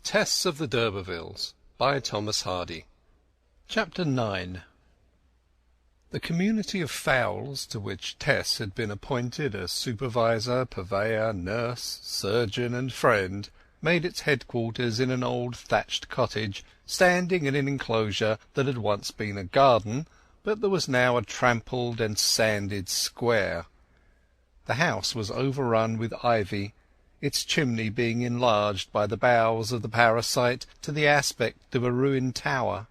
Tess of the d'Urbervilles by Thomas Hardy. Chapter 9. The community of fowls, to which Tess had been appointed as supervisor, purveyor, nurse, surgeon, and friend, made its headquarters in an old thatched cottage standing in an enclosure that had once been a garden, but that was now a trampled and sanded square. The house was overrun with ivy, its chimney being enlarged by the boughs of the parasite to the aspect of a ruined tower.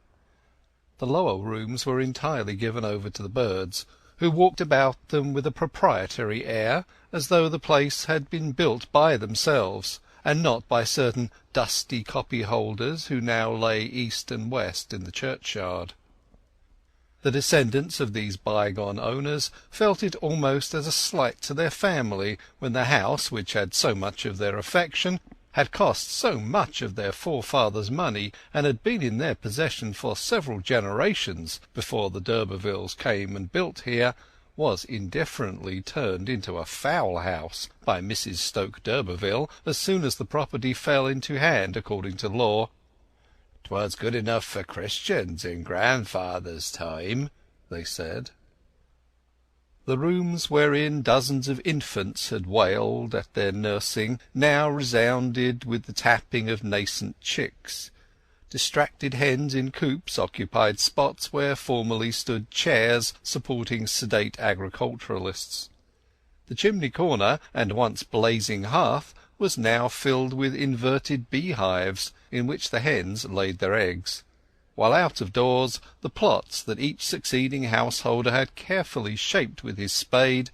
The lower rooms were entirely given over to the birds, who walked about them with a proprietary air, as though the place had been built by themselves, and not by certain dusty copyholders who now lay east and west in the churchyard. The descendants of these bygone owners felt it almost as a slight to their family when the house, which had so much of their affection, had cost so much of their forefathers' money, and had been in their possession for several generations before the d'Urbervilles came and built here, was indifferently turned into a fowl house by Mrs. Stoke d'Urberville as soon as the property fell into hand according to law. "'Twas good enough for Christians in grandfather's time," they said. The rooms wherein dozens of infants had wailed at their nursing now resounded with the tapping of nascent chicks. Distracted hens in coops occupied spots where formerly stood chairs supporting sedate agriculturalists. The chimney-corner and once blazing hearth was now filled with inverted beehives in which the hens laid their eggs, while out of doors the plots that each succeeding householder had carefully shaped with his spade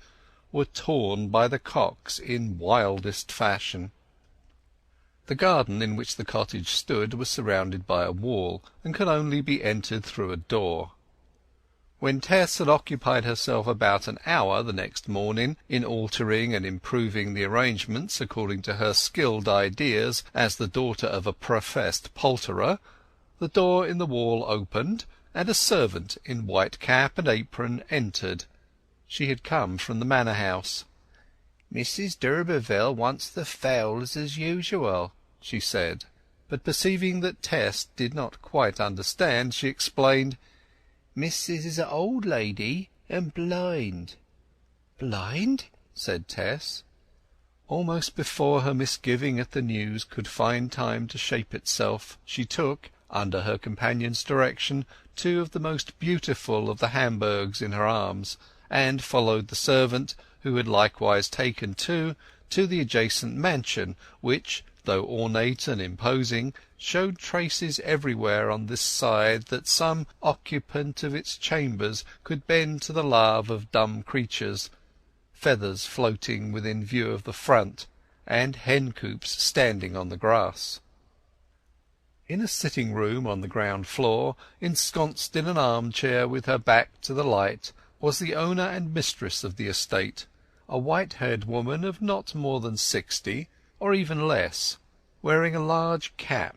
were torn by the cocks in wildest fashion. The garden in which the cottage stood was surrounded by a wall, and could only be entered through a door. When Tess had occupied herself about an hour the next morning in altering and improving the arrangements according to her skilled ideas as the daughter of a professed poulterer, the door in the wall opened, and a servant in white cap and apron entered. She had come from the manor house. "Mrs. d'Urberville wants the fowls as usual," she said; but perceiving that Tess did not quite understand, she explained, "Missus is a old lady and blind." "Blind?" said Tess. Almost before her misgiving at the news could find time to shape itself, she took, under her companion's direction, two of the most beautiful of the Hamburgs in her arms, and followed the servant, who had likewise taken two, to the adjacent mansion, which, though ornate and imposing, showed traces everywhere on this side that some occupant of its chambers could bend to the love of dumb creatures, feathers floating within view of the front, and hen-coops standing on the grass. In a sitting-room on the ground floor, ensconced in an arm-chair with her back to the light, was the owner and mistress of the estate, a white-haired woman of not more than 60, or even less, wearing a large cap.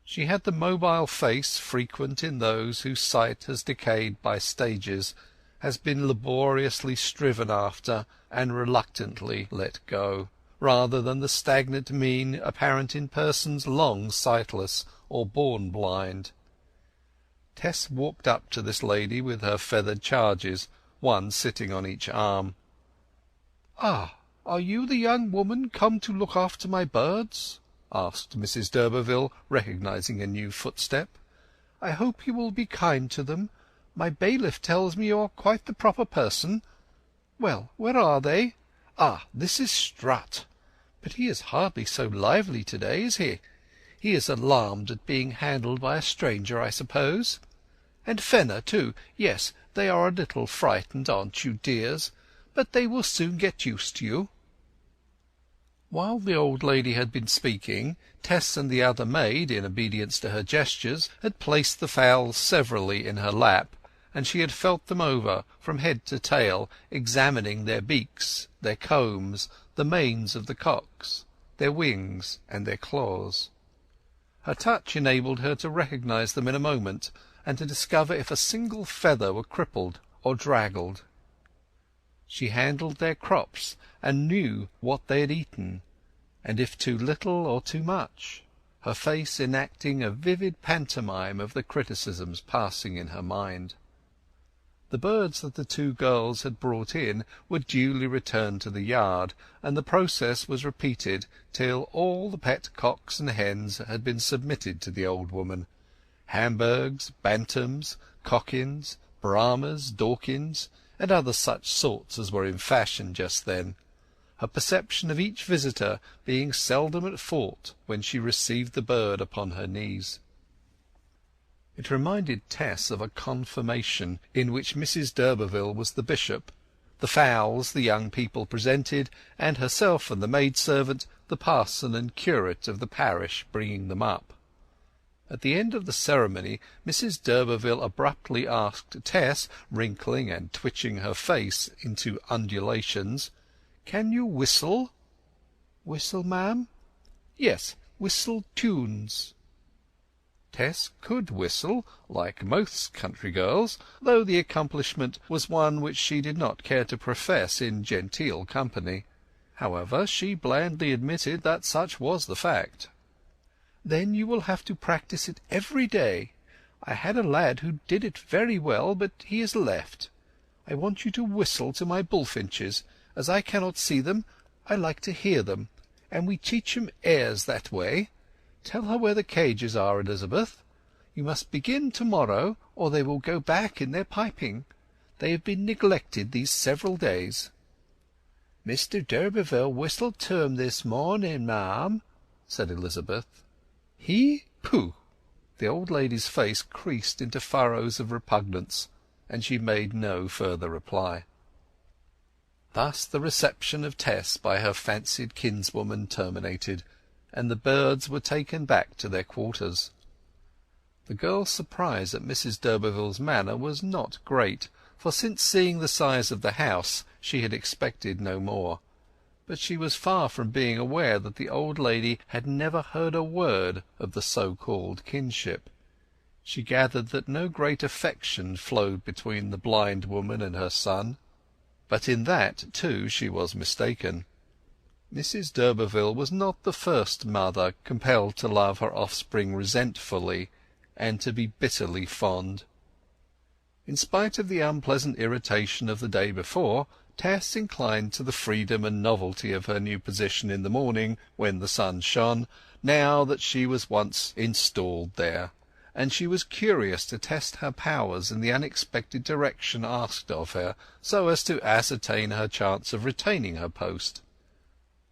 She had the mobile face frequent in those whose sight has decayed by stages, has been laboriously striven after, and reluctantly let go, rather than the stagnant mien apparent in persons long sightless or born blind. Tess walked up to this lady with her feathered charges, one sitting on each arm. "Ah, are you the young woman come to look after my birds?" asked Mrs. d'Urberville, recognizing a new footstep. "I hope you will be kind to them. My bailiff tells me you are quite the proper person. Well, where are they? Ah, this is Strutt. But he is hardly so lively to-day, is he? He is alarmed at being handled by a stranger, I suppose. And Fenner, too. Yes, they are a little frightened, aren't you, dears? But they will soon get used to you." While the old lady had been speaking, Tess and the other maid, in obedience to her gestures, had placed the fowls severally in her lap, and she had felt them over from head to tail, examining their beaks, their combs, the manes of the cocks, their wings, and their claws. Her touch enabled her to recognize them in a moment, and to discover if a single feather were crippled or draggled. She handled their crops, and knew what they had eaten, and if too little or too much. her face enacting a vivid pantomime of the criticisms passing in her mind. The birds that the two girls had brought in were duly returned to the yard, and the process was repeated till all the pet cocks and hens had been submitted to the old woman. Hamburgs, bantams, cockins, Brahmas, Dorkins, and other such sorts as were in fashion just then, her perception of each visitor being seldom at fault when she received the bird upon her knees. It reminded Tess of a confirmation in which Mrs. d'Urberville was the bishop, the fowls the young people presented, and herself and the maidservant the parson and curate of the parish bringing them up. At the end of the ceremony Mrs. d'Urberville abruptly asked Tess, wrinkling and twitching her face into undulations, "Can you whistle?" "Whistle, ma'am?" "Yes, whistle tunes." Tess could whistle, like most country girls, though the accomplishment was one which she did not care to profess in genteel company. However, she blandly admitted that such was the fact. "Then you will have to practise it every day. I had a lad who did it very well, but he has left. I want you to whistle to my bullfinches. As I cannot see them, I like to hear them, and we teach 'em airs that way. Tell her where the cages are, Elizabeth. You must begin to-morrow, or they will go back in their piping. They have been neglected these several days." "Mr. d'Urberville whistled to 'em this morning, ma'am," said Elizabeth. "He? Pooh!" The old lady's face creased into furrows of repugnance, and she made no further reply. Thus the reception of Tess by her fancied kinswoman terminated, and the birds were taken back to their quarters. The girl's surprise at Mrs. d'Urberville's manner was not great, for since seeing the size of the house she had expected no more. But she was far from being aware that the old lady had never heard a word of the so-called kinship. She gathered that no great affection flowed between the blind woman and her son. But in that, too, she was mistaken. Mrs. d'Urberville was not the first mother compelled to love her offspring resentfully and to be bitterly fond. In spite of the unpleasant irritation of the day before, Tess inclined to the freedom and novelty of her new position in the morning when the sun shone, now that she was once installed there, and she was curious to test her powers in the unexpected direction asked of her, so as to ascertain her chance of retaining her post.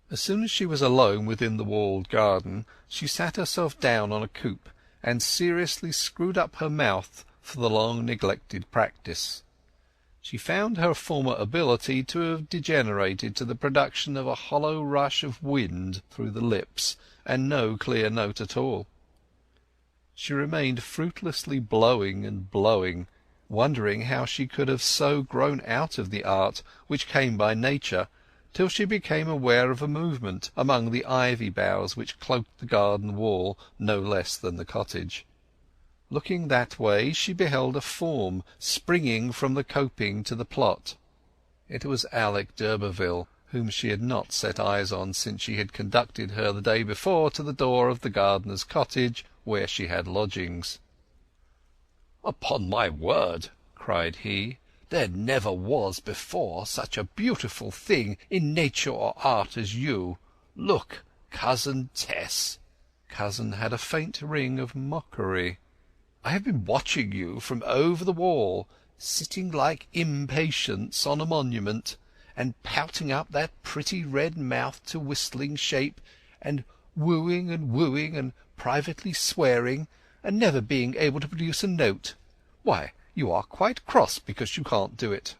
As soon as she was alone within the walled garden, she sat herself down on a coop, and seriously screwed up her mouth for the long-neglected practice. She found her former ability to have degenerated to the production of a hollow rush of wind through the lips, and no clear note at all. She remained fruitlessly blowing and blowing, wondering how she could have so grown out of the art, which came by nature, till she became aware of a movement among the ivy boughs which cloaked the garden wall no less than the cottage. Looking that way, she beheld a form springing from the coping to the plot. It was Alec d'Urberville, whom she had not set eyes on since she had conducted her the day before to the door of the gardener's cottage, where she had lodgings. "Upon my word," cried he, "there never was before such a beautiful thing in nature or art as you. Look, cousin Tess." Cousin had a faint ring of mockery. "I have been watching you from over the wall, sitting like Impatience on a monument, and pouting up that pretty red mouth to whistling shape, and wooing and privately swearing, and never being able to produce a note. Why, you are quite cross because you can't do it."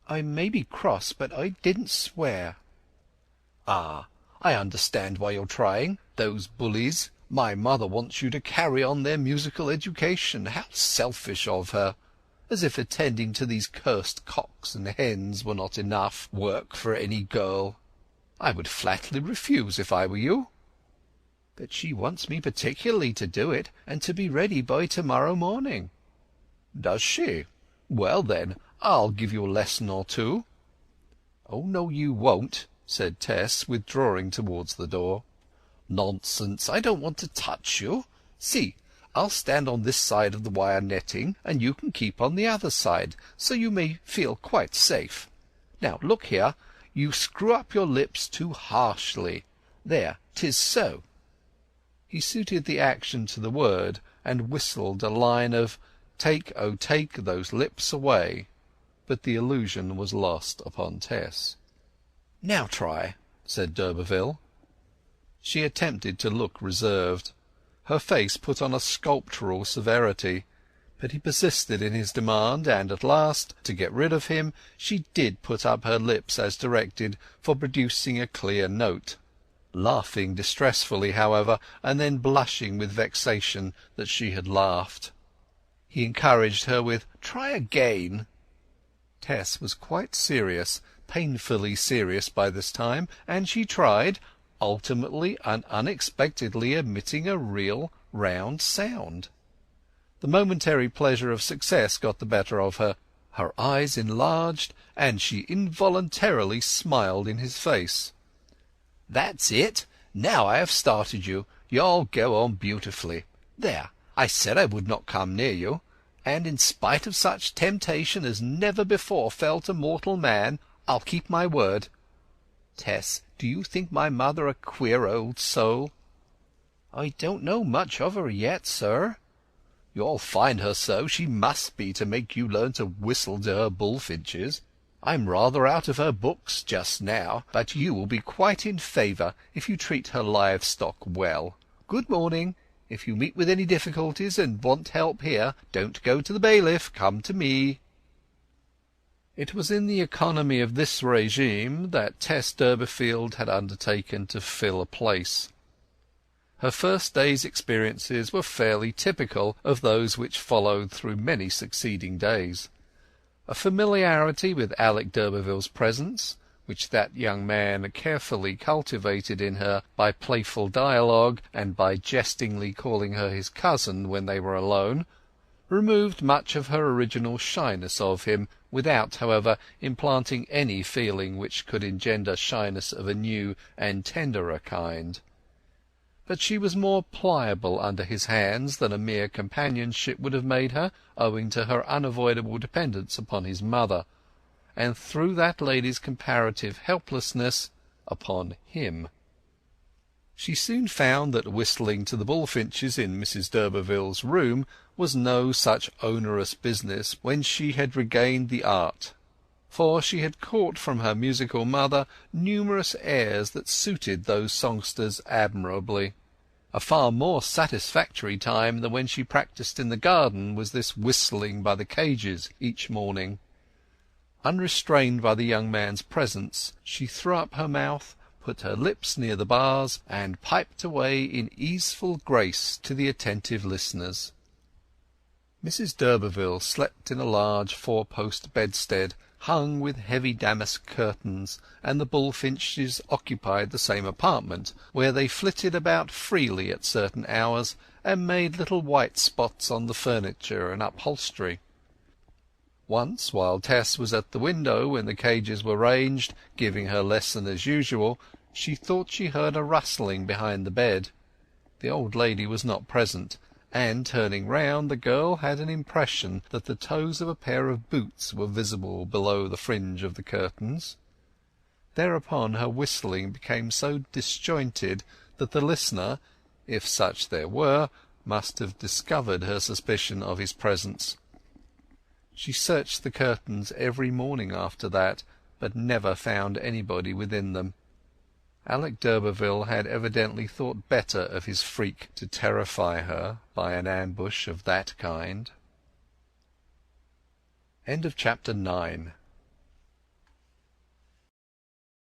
"I may be cross, but I didn't swear." "Ah, I understand why you're trying. Those bullies. My mother wants you to carry on their musical education. How selfish of her! As if attending to these cursed cocks and hens were not enough work for any girl. I would flatly refuse if I were you." "But she wants me particularly to do it, and to be ready by to-morrow morning." "Does she? Well, then, I'll give you a lesson or two." "Oh, no, you won't," said Tess, withdrawing towards the door. "Nonsense! I don't want to touch you. See, I'll stand on this side of the wire netting, and you can keep on the other side, so you may feel quite safe. Now, look here, you screw up your lips too harshly. There, 'tis so." He suited the action to the word, and whistled a line of "Take, oh take those lips away," but the illusion was lost upon Tess. "Now try," said d'Urberville. She attempted to look reserved. Her face put on a sculptural severity, but he persisted in his demand, and at last, to get rid of him, she did put up her lips as directed, for producing a clear note, laughing distressfully, however, and then blushing with vexation that she had laughed. He encouraged her with "Try again." Tess was quite serious, painfully serious by this time, and she tried, ultimately and unexpectedly emitting a real round sound. The momentary pleasure of success got the better of her. Her eyes enlarged, and she involuntarily smiled in his face. "That's it! Now I have started you, you'll go on beautifully. There, I said I would not come near you, and in spite of such temptation as never before fell to mortal man, I'll keep my word. Tess, do you think my mother a queer old soul?" "I don't know much of her yet, sir." "You'll find her so. She must be, to make you learn to whistle to her bullfinches. I'm rather out of her books just now, but you will be quite in favour if you treat her livestock well. Good morning. If you meet with any difficulties and want help here, don't go to the bailiff, come to me." It was in the economy of this regime that Tess Durbeyfield had undertaken to fill a place. Her first day's experiences were fairly typical of those which followed through many succeeding days. A familiarity with Alec d'Urberville's presence, which that young man carefully cultivated in her by playful dialogue and by jestingly calling her his cousin when they were alone, removed much of her original shyness of him, without, however, implanting any feeling which could engender shyness of a new and tenderer kind. But she was more pliable under his hands than a mere companionship would have made her, owing to her unavoidable dependence upon his mother, and through that lady's comparative helplessness upon him. She soon found that whistling to the bullfinches in Mrs. d'Urberville's room was no such onerous business when she had regained the art, for she had caught from her musical mother numerous airs that suited those songsters admirably. A far more satisfactory time than when she practised in the garden was this whistling by the cages each morning. Unrestrained by the young man's presence, she threw up her mouth, put her lips near the bars, and piped away in easeful grace to the attentive listeners. Mrs. d'Urberville slept in a large four-post bedstead, hung with heavy damask curtains, and the bullfinches occupied the same apartment, where they flitted about freely at certain hours, and made little white spots on the furniture and upholstery. Once, while Tess was at the window when the cages were ranged, giving her lesson as usual, she thought she heard a rustling behind the bed. The old lady was not present, and turning round, the girl had an impression that the toes of a pair of boots were visible below the fringe of the curtains. Thereupon her whistling became so disjointed that the listener, if such there were, must have discovered her suspicion of his presence. She searched the curtains every morning after that, but never found anybody within them. Alec d'Urberville had evidently thought better of his freak to terrify her by an ambush of that kind. End of Chapter 9.